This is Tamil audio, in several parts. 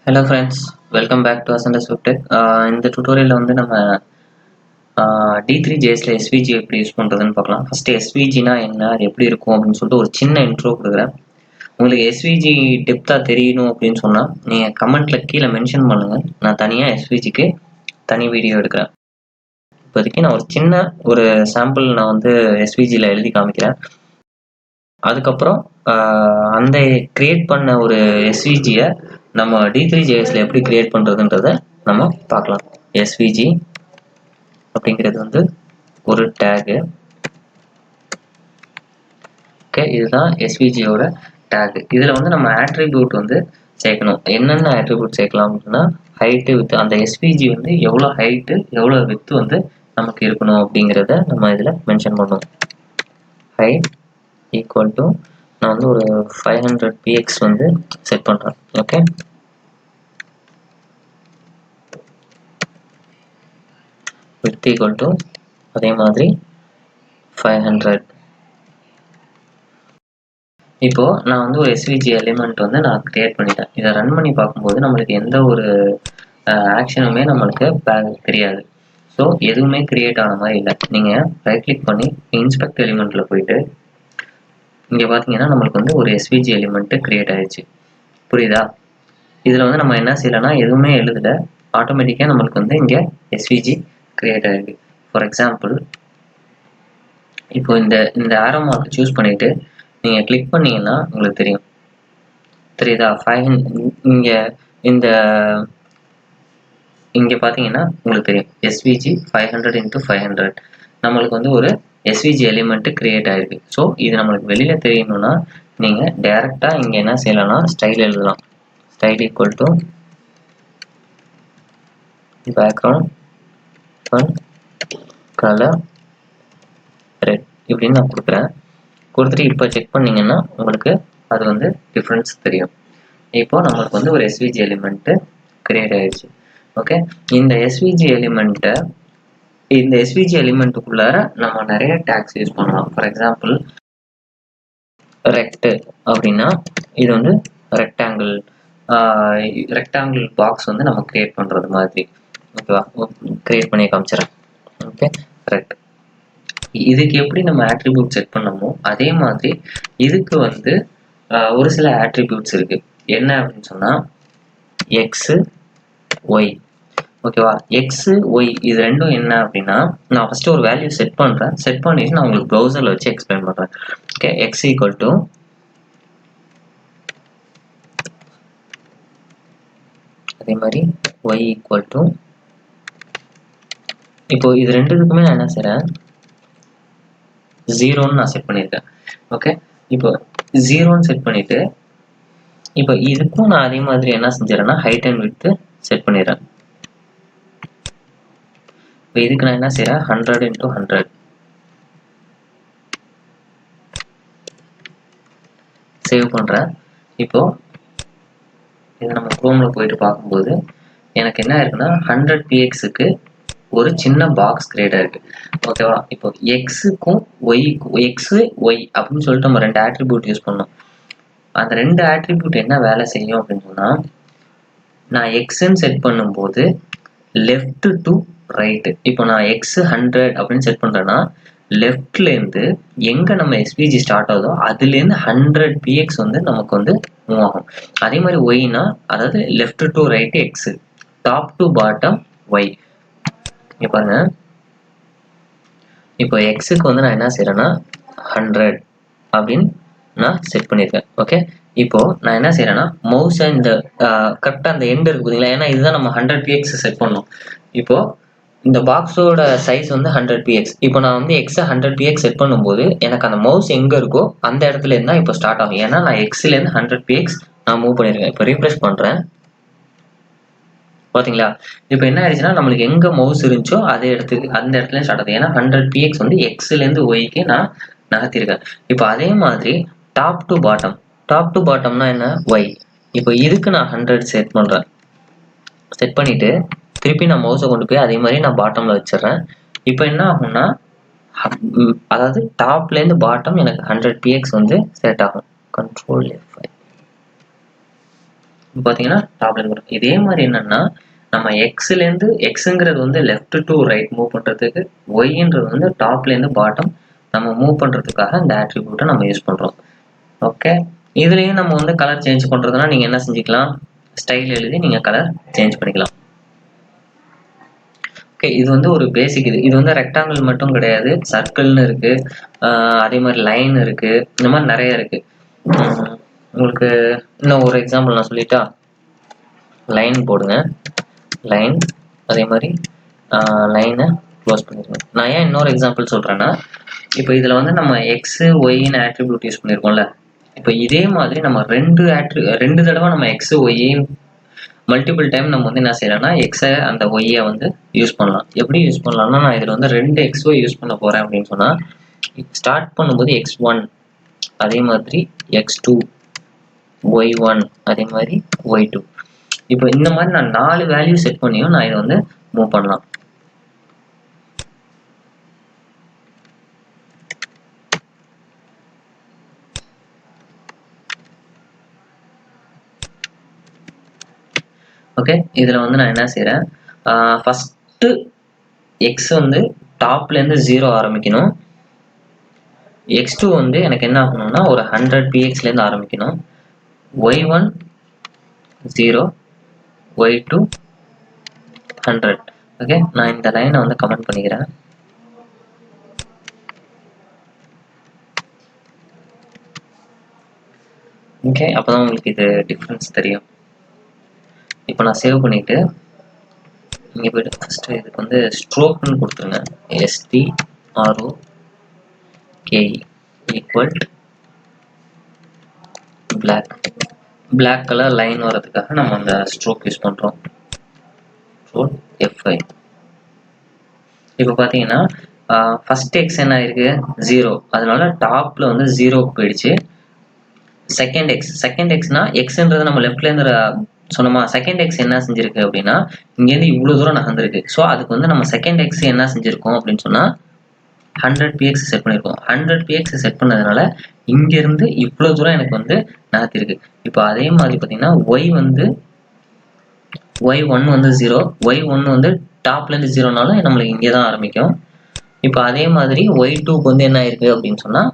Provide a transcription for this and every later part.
Hello friends, welcome back to Ascendus Tech. இந்த tutorial வந்து நம்ம D3JSல SVG எப்படி யூஸ் பண்ணுறதுன்னு பார்க்கலாம். ஃபர்ஸ்ட் SVGனா என்ன, அது எப்படி இருக்கும் அப்படின்னு சொல்லிட்டு ஒரு சின்ன இன்ட்ரோ கொடுக்குறேன். உங்களுக்கு SVG டெப்த்தாக தெரியணும் அப்படின்னு சொன்னால் நீங்கள் கமெண்ட்டில் கீழே மென்ஷன் பண்ணுங்கள். நான் தனியாக SVGக்கு தனி வீடியோ எடுக்கிறேன். இப்போதைக்கு நான் ஒரு சின்ன ஒரு சாம்பிள் நான் வந்து SVGயில் எழுதி காமிக்கிறேன். அதுக்கப்புறம் அந்த கிரியேட் பண்ண ஒரு SVGயை நம்ம D3JSல எப்படி கிரியேட் பண்ணுறதுன்றத நம்ம பார்க்கலாம். SVG அப்படிங்கிறது வந்து ஒரு டேகு. ஓகே, இதுதான் SVGயோட டேகு. இதில் வந்து நம்ம ஆட்ரிபியூட் வந்து சேர்க்கணும். என்னென்ன ஆட்ரிபியூட் சேர்க்கலாம் அப்படின்னா, ஹைட்டு வித்து, அந்த SVG வந்து எவ்வளோ ஹைட்டு எவ்வளோ வித்து வந்து நமக்கு இருக்கணும் அப்படிங்கிறத நம்ம இதில் மென்ஷன் பண்ணுவோம். ஹைட் ஈக்குவல் டு நான் வந்து ஒரு 500 px வந்து செட் பண்ணுறேன். ஓகே, width equal to அதே மாதிரி 500. இப்போ நான் வந்து ஒரு SVG எலிமெண்ட் வந்து நான் கிரியேட் பண்ணிட்டேன். இதை ரன் பண்ணி பார்க்கும்போது நம்மளுக்கு எந்த ஒரு ஆக்ஷனுமே நம்மளுக்கு தெரியாது. ஸோ எதுவுமே கிரியேட் ஆன மாதிரி இல்லை. நீங்கள் ரைட் கிளிக் பண்ணி இன்ஸ்பெக்ட் எலிமெண்ட்டில் போயிட்டு இங்கே பார்த்தீங்கன்னா நம்மளுக்கு வந்து ஒரு SVG எலிமெண்ட்டு கிரியேட் ஆயிடுச்சு. புரியுதா? இதில் வந்து நம்ம என்ன செய்யலைன்னா எதுவுமே எழுதலை, ஆட்டோமேட்டிக்காக நம்மளுக்கு வந்து இங்கே SVG கிரியேட் ஆகிருக்கு. ஃபார் எக்ஸாம்பிள், இப்போ இந்த ஆரோ மார்க் சூஸ் பண்ணிவிட்டு நீங்கள் கிளிக் பண்ணீங்கன்னா உங்களுக்கு தெரியும். தெரியுதா? 500 இங்கே பார்த்தீங்கன்னா உங்களுக்கு தெரியும் SVG 500 × 500 நம்மளுக்கு வந்து ஒரு SVG எலிமெண்ட்டு கிரியேட் ஆகிருக்கு. ஸோ இது நம்மளுக்கு வெளியில் தெரியணும்னா நீங்கள் டேரெக்டாக இங்கே என்ன செய்யலாம்னா ஸ்டைல் எழுதலாம். Style equal to background colour red இப்படின்னு நான் கொடுக்குறேன். கொடுத்துட்டு இப்போ செக் பண்ணிங்கன்னா உங்களுக்கு அது வந்து டிஃப்ரென்ஸ் தெரியும். இப்போ நம்மளுக்கு வந்து ஒரு SVG எலிமெண்ட்டு கிரியேட் ஆகிடுச்சு. ஓகே, இந்த SVG எலிமெண்ட்டுக்குள்ளார நம்ம நிறைய டேக்ஸ் யூஸ் பண்ணலாம். ஃபார் எக்ஸாம்பிள், ரெக்ட் அப்படின்னா இது வந்து ரெக்டாங்கிள் பாக்ஸ் வந்து நம்ம கிரியேட் பண்ணுறது மாதிரி. ஓகேவா? கிரியேட் பண்ணி காமிச்சிடறேன். Okay, rect. இதுக்கு எப்படி நம்ம ஆட்ரிபியூட் செட் பண்ணமோ அதே மாதிரி இதுக்கு வந்து ஒரு சில ஆட்ரிபியூட்ஸ் இருக்கு. என்ன அப்படின்னு சொன்னா எக்ஸு ஒய். ஓகேவா? எக்ஸு ஒய் இது ரெண்டும் என்ன அப்படின்னா, நான் ஃபர்ஸ்ட் ஒரு வேல்யூ செட் பண்றேன். செட் பண்ணிட்டு நான் உங்களுக்கு ப்ரௌசர்ல வச்சு எக்ஸ்பிளைன் பண்றேன். ஓகே, எக்ஸ் ஈக்குவல் டு அதே மாதிரி ஒய் ஈக்குவல் டு, இப்போ இது ரெண்டுத்துக்குமே நான் என்ன செய்றேன், 0ன்னு நான் செட் பண்ணியிருக்கேன். ஓகே, இப்போ 0ன்னு செட் பண்ணிட்டு இப்போ இதுக்கும் நான் அதே மாதிரி என்ன செஞ்சிடறேன்னா ஹைட் அண்ட் விட்த் செட் பண்ணிடுறேன். இப்போ இதுக்கு நான் என்ன செய்யறேன், 100 × 100 சேவ் பண்றேன். இப்போ இது நம்ம குரோம்ல போயிட்டு பார்க்கும்போது எனக்கு என்ன இருக்குன்னா 100 pxக்கு ஒரு சின்ன பாக்ஸ் கிரியேட் ஆயிருக்கு. ஓகேவா? இப்போ எக்ஸுக்கும் ஒய்க்கும் எக்ஸு ஒய் அப்படின்னு சொல்லிட்டு நம்ம ரெண்டு ஆட்ரிபியூட் யூஸ் பண்ணோம். அந்த ரெண்டு ஆட்ரிபியூட் என்ன வேலை செய்யும் அப்படின்னு சொன்னா, நான் எக்ஸ்ன்னு செட் பண்ணும்போது லெஃப்ட் டு ரைட், இப்போ நான் எக்ஸ் 100 அப்படின்னு செட் பண்றேன்னா லெஃப்ட்ல இருந்து எங்க நம்ம SVG ஸ்டார்ட் ஆகுதோ அதுல இருந்து 100 px வந்து நமக்கு வந்து மூவ் ஆகும். அதே மாதிரி ஒய்னா அதாவது left to right X, top to bottom Y. இங்க பாருங்க, இப்போ எக்ஸுக்கு வந்து நான் என்ன செய்யறேன்னா 100 அப்படின்னு நான் செட் பண்ணியிருக்கேன். ஓகே, இப்போ நான் என்ன செய்யறேன்னா மவுஸை இந்த கரெக்டாக அந்த எண்ட் இருக்கு பார்த்தீங்களா, ஏன்னா இதுதான் நம்ம 100 px செட் பண்ணோம். இப்போ இந்த பாக்ஸோட சைஸ் வந்து 100 px. இப்போ நான் வந்து எக்ஸை 100 px செட் பண்ணும்போது எனக்கு அந்த மவுஸ் எங்க இருக்கோ அந்த இடத்துல இருந்தா இப்போ ஸ்டார்ட் ஆகும். ஏன்னா நான் எக்ஸ்ல இருந்து 100 px நான் மூவ் பண்ணிருக்கேன். இப்போ ரீஃப்ரெஷ் பண்றேன், பாத்தீங்களா? இப்போ என்ன ஆயிடுச்சுன்னா நம்மளுக்கு எங்க மவுஸ் இருந்துச்சோ அதே இடத்துக்கு அந்த இடத்துல ஸ்டார்ட் ஆகுது. ஏன்னா 100 px வந்து எக்ஸ்ல இருந்து ஒய்க்கு நான் நகர்த்திருக்கேன். இப்போ அதே மாதிரி டாப் டு பாட்டம்னா என்ன, ஒய். இப்போ இதுக்கு நான் 100 செட் பண்றேன். செட் பண்ணிட்டு திருப்பி நான் மவுஸை கொண்டு போய் அதே மாதிரி நான் பாட்டம்ல வச்சிடறேன். இப்போ என்ன ஆகும்னா அதாவது டாப்ல இருந்து பாட்டம் எனக்கு 100 px வந்து செட் ஆகும். Control F5. பார்த்தீங்கன்னா டாப்லேருந்து வரும். இதே மாதிரி என்னன்னா நம்ம எக்ஸ்லேருந்து எக்ஸுங்கிறது வந்து லெஃப்ட் டு ரைட் மூவ் பண்ணுறதுக்கு, ஒய்ன்றது வந்து டாப்லேருந்து பாட்டம் நம்ம மூவ் பண்ணுறதுக்காக இந்த ஆட்ரிபியூட்டை நம்ம யூஸ் பண்ணுறோம். ஓகே, இதுலேயும் நம்ம வந்து கலர் சேஞ்ச் பண்ணுறதுனா நீங்கள் என்ன செஞ்சுக்கலாம், ஸ்டைல் எழுதி நீங்கள் கலர் சேஞ்ச் பண்ணிக்கலாம். ஓகே, இது வந்து ஒரு பேசிக். இது வந்து ரெக்டாங்கிள் மட்டும் கிடையாது, சர்க்கிள்னு இருக்கு, அதே மாதிரி லைன் இருக்கு, இந்த மாதிரி நிறைய இருக்கு. உங்களுக்கு இன்னும் ஒரு எக்ஸாம்பிள் நான் சொல்லிட்டா, லைன் போடுங்க, லைன், அதே மாதிரி லைனை க்ளோஸ் பண்ணிடுங்க. நான் ஏன் இன்னொரு எக்ஸாம்பிள் சொல்கிறேன்னா, இப்போ இதில் வந்து நம்ம எக்ஸு ஒய்ன்னு ஆட்ரிபியூட் யூஸ் பண்ணியிருக்கோம்ல, இப்போ இதே மாதிரி நம்ம ரெண்டு தடவை நம்ம எக்ஸு ஒய்யை மல்டிபிள் டைம் நம்ம வந்து என்ன செய்யலாம்னா எக்ஸை அந்த ஒய்யை வந்து யூஸ் பண்ணலாம். எப்படி யூஸ் பண்ணலாம்னா, நான் இதில் வந்து 2 XY யூஸ் பண்ண போகிறேன் அப்படின்னு சொன்னால், ஸ்டார்ட் பண்ணும்போது X1, அதே மாதிரி X2, Y1, அதே மாதிரி Y2. இப்போ இந்த மாதிரி நான் 4 வேல்யூ செட் பண்ணியும் நான் இதை வந்து மூவ் பண்ணலாம். ஓகே, இதில் வந்து நான் என்ன செய்கிறேன், ஃபஸ்ட்டு எக்ஸ் வந்து டாப்லேருந்து 0 ஆரம்பிக்கணும். X2 வந்து எனக்கு என்ன ஆகணும்னா ஒரு 100 pxலேருந்து ஆரம்பிக்கணும். Y1 0, Y2 100. ஓகே, நான் இந்த லைனை வந்து கமெண்ட் பண்ணிக்கிறேன். ஓகே, அப்போதான் உங்களுக்கு இது டிஃப்ரென்ஸ் தெரியும். இப்போ நான் சேவ் பண்ணிவிட்டு இங்கே போய்ட்டு ஃபஸ்ட்டு இதுக்கு வந்து ஸ்ட்ரோக்னு கொடுத்துருங்க. STROKE equal black colour line வரதுக்காக நம்ம அந்த ஸ்ட்ரோக் யூஸ் பண்ணுறோம். F5. இப்போ பார்த்தீங்கன்னா ஃபஸ்ட் எக்ஸ் என்ன ஆயிருக்கு 0, அதனால டாப்பில் வந்து 0க்கு போயிடுச்சு. செகண்ட் எக்ஸ்னா எக்ஸ்ன்றது நம்ம லெஃப்ட்லேருந்து சொன்னோமா, செகண்ட் எக்ஸ் என்ன செஞ்சிருக்கு அப்படின்னா இங்கேருந்து இவ்வளோ தூரம் நகர்ந்துருக்கு. ஸோ அதுக்கு வந்து நம்ம செகண்ட் எக்ஸ் என்ன செஞ்சுருக்கோம் அப்படின்னு சொன்னால் 100 px செட் பண்ணியிருக்கோம். 100 px செட் பண்ணதுனால இங்கேருந்து இவ்வளோ தூரம் எனக்கு வந்து நகர்த்திருக்கு. இப்போ அதே மாதிரி பார்த்தீங்கன்னா Y1 வந்து 0, Y1 வந்து டாப்லேருந்து 0னாலும் நம்மளுக்கு இங்கே தான் ஆரம்பிக்கும். இப்போ அதே மாதிரி Y2க்கு வந்து என்ன ஆயிருக்கு அப்படின்னு சொன்னால்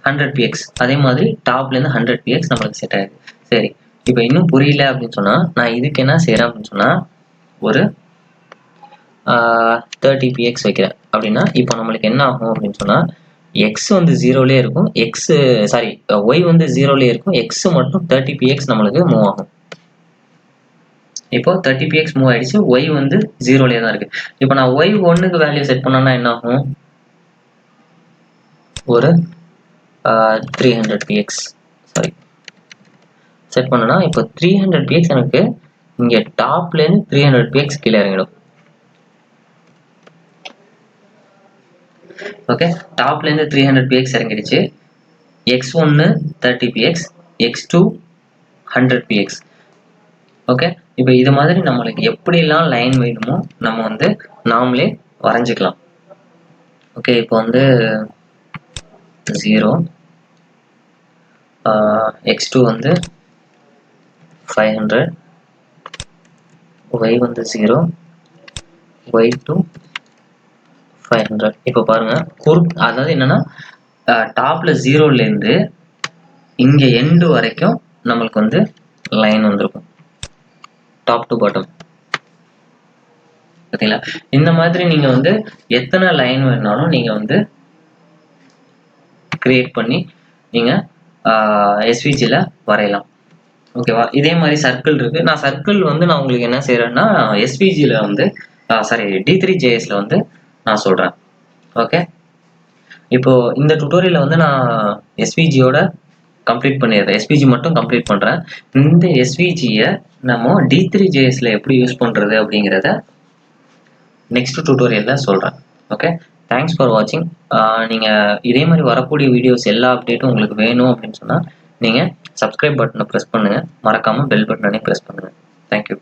100 px, அதே மாதிரி டாப்லேருந்து 100 px நம்மளுக்கு செட் ஆயிருக்கு. சரி, இப்போ இன்னும் புரியல அப்படின்னு சொன்னால் நான் இதுக்கு என்ன செய்கிறேன் அப்படின்னு சொன்னால் ஒரு 30 px வைக்கிறேன். அப்படின்னா இப்போ நம்மளுக்கு என்ன ஆகும் அப்படின்னு சொன்னால் எக்ஸ் வந்து 0லேயே இருக்கும், ஒய் வந்து 0லேயே இருக்கும், எக்ஸ் மட்டும் 30 px நம்மளுக்கு மூவ் ஆகும். இப்போ 30 px மூவ் ஆயிடுச்சு, ஒய் வந்து 0லேயே தான் இருக்கு. இப்போ நான் Y1க்கு வேல்யூ செட் பண்ணேன்னா என்ன ஆகும், ஒரு 300 px செட் பண்ணனா இப்போ 300 px எனக்கு இங்கே டாப்லேருந்து 300 px கீழே இறங்கிடும். ஓகே, டாப்லேருந்து 300 px இறங்கிடுச்சு. X1 30 px, X2 100 px. Okay, இப்போ இது மாதிரி நம்மளுக்கு எப்படிலாம் லைன் வேணுமோ நம்ம வந்து நாமளே வரைஞ்சிக்கலாம். ஓகே, இப்போ வந்து 0, X2 வந்து 500, Y வந்து 0, Y2 500. இப்போ பாருங்க, அதாவது என்னன்னா டாப்ல 0லேருந்து இங்கே எண்டு வரைக்கும் நம்மளுக்கு வந்து லைன் வந்திருக்கும், டாப் டு பாட்டம். பார்த்தீங்களா, இந்த மாதிரி நீங்கள் வந்து எத்தனை லைன் வேணாலும் நீங்கள் வந்து கிரியேட் பண்ணி நீங்கள் எஸ்விஜியில் வரையலாம். ஓகேவா, இதே மாதிரி சர்க்கிள் இருக்கு. நான் சர்க்கிள் வந்து நான் உங்களுக்கு என்ன செய்யறேன்னா எஸ்விஜியில் வந்து D3JS வந்து நான் சொல்றேன். ஓகே, இப்போ இந்த டுட்டோரியலை வந்து நான் எஸ்விஜியோட கம்ப்ளீட் பண்ணிடுறேன், எஸ்விஜி மட்டும் கம்ப்ளீட் பண்றேன். இந்த எஸ்விஜியை நம்ம D3JSல எப்படி யூஸ் பண்றது அப்படிங்கிறத நெக்ஸ்ட் டுட்டோரியல்ல சொல்றேன். ஓகே, தேங்க்ஸ் ஃபார் வாட்சிங். நீங்கள் இதே மாதிரி வரக்கூடிய வீடியோஸ் எல்லா அப்டேட்டும் உங்களுக்கு வேணும் அப்படின்னு சொன்னால் நீங்கள் சப்ஸ்கிரைப் பட்டனை ப்ரெஸ் பண்ணுங்கள், மறக்காமல் பெல் பட்டனையும் ப்ரெஸ் பண்ணுங்கள். தேங்க்யூ.